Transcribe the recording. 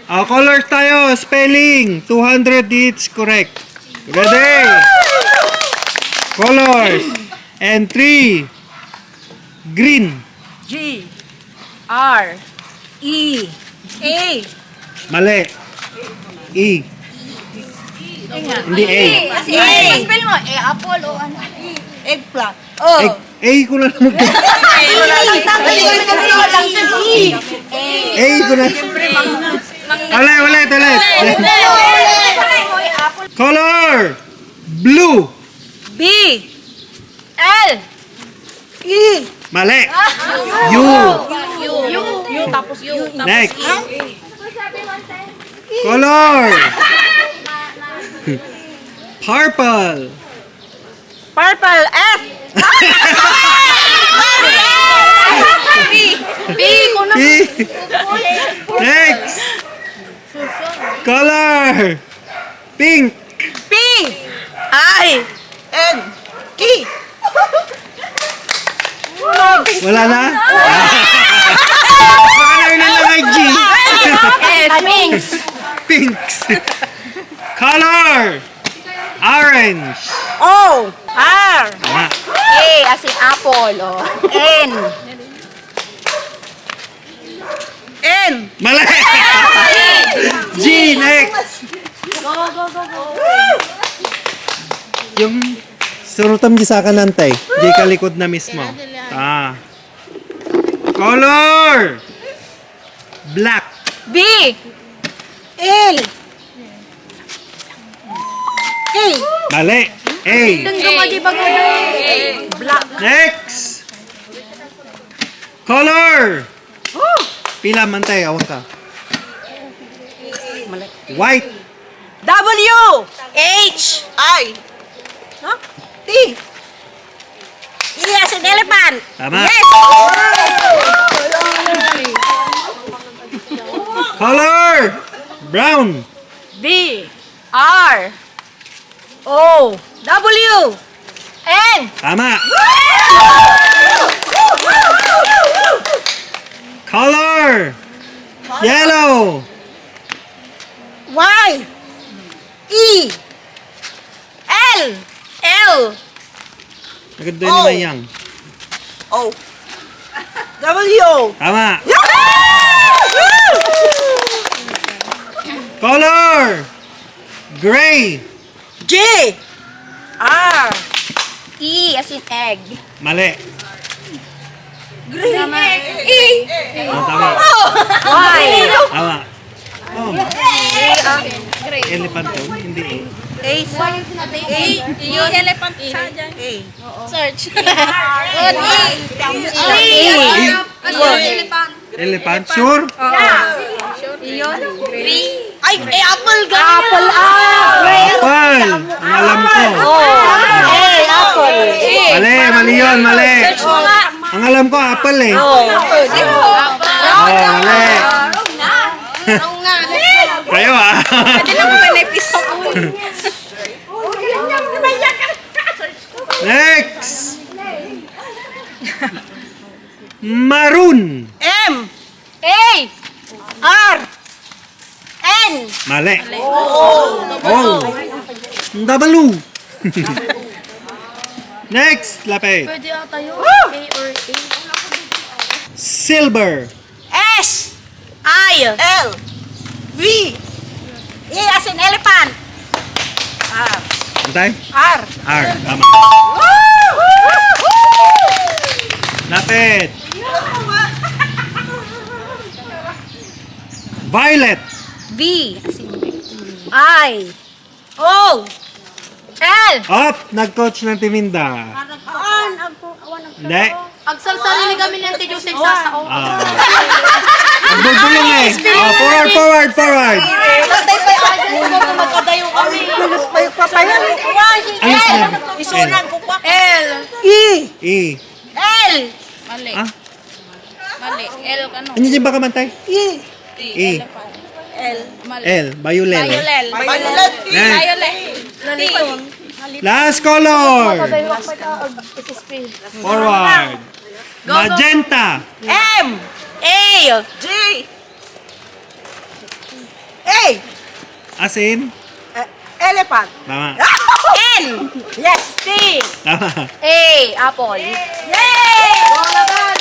Colors tayo. Spelling. 200 each correct. Ready? Colors. And 3. Green. G. R. E. A. Mali. E. Hindi A. Spell mo. Apple o ano? Eggplant. A ko na naman. A ko na. Ulit. Color. Blue. B. L. E. Mali. U. Tapos U. Next. Color. Purple. Purple. F. B. P. Next. Color. Pink. P. I. N. K. Wala na? Baka na yun lang ay G. Pinks. Pinks. Color. Orange. O. R. Tama. A as in apple. N. N. Mali. G. Next. Yung surutam di sa kanan tay. Di kalikod na mismo. Color. Black. B. L. A. Mali. A. Black. Next. Color. Pila man tayo, awan ka. White. W. H. I. Huh? T. E as in elephant. Tama. Yes. Color. Brown. B. R. O. W. N. Tama. Color. Yellow. Y. E. L. L. Agad doon na yang. O. W. Tama. Color. Gray. J. R. E as in egg. Mali. Green egg. E. Tama. Y. Tama. Oh, elephant to, hindi A. A. Yung elephant sa dyan. A. Search. Elephant, sure? Ay, apple ganun. Apple, Apple. Ang alam ko. apple. Mali yun, mali. Search mo nga. Ang alam ko, apple eh. Mali. Kayo ah. Hindi lang mo may episode. Next. Maroon. M. A. R. N. Mali. Oh. W. Next, lapit. Pwede ata yun. A or A. Silver. S. I. L. V. E as in elephant. R. Antay? R. R. Tama. Lapit. Violet. V. As in I. O. L. Up. Nag-coach ng Timinda. Hindi. Agsal-sali ni kami ng Ate Joseph sa sao. Ang bulbulong eh. Forward. Tatay pa yung Joseph na magkadayo kami. Ayos na. Isunan ko pa. L. E. E. L. Mali. Ah? Mali. L ka no. Ano dyan ba kamantay? E. E. L. L. Bayulel. Violet. Violet. Next. Last color. Forward. Magenta. M. A. G. A. Asin. Elephant. Tama. N. Yes. T. Tama. A. Apple. Yay! Wala laban.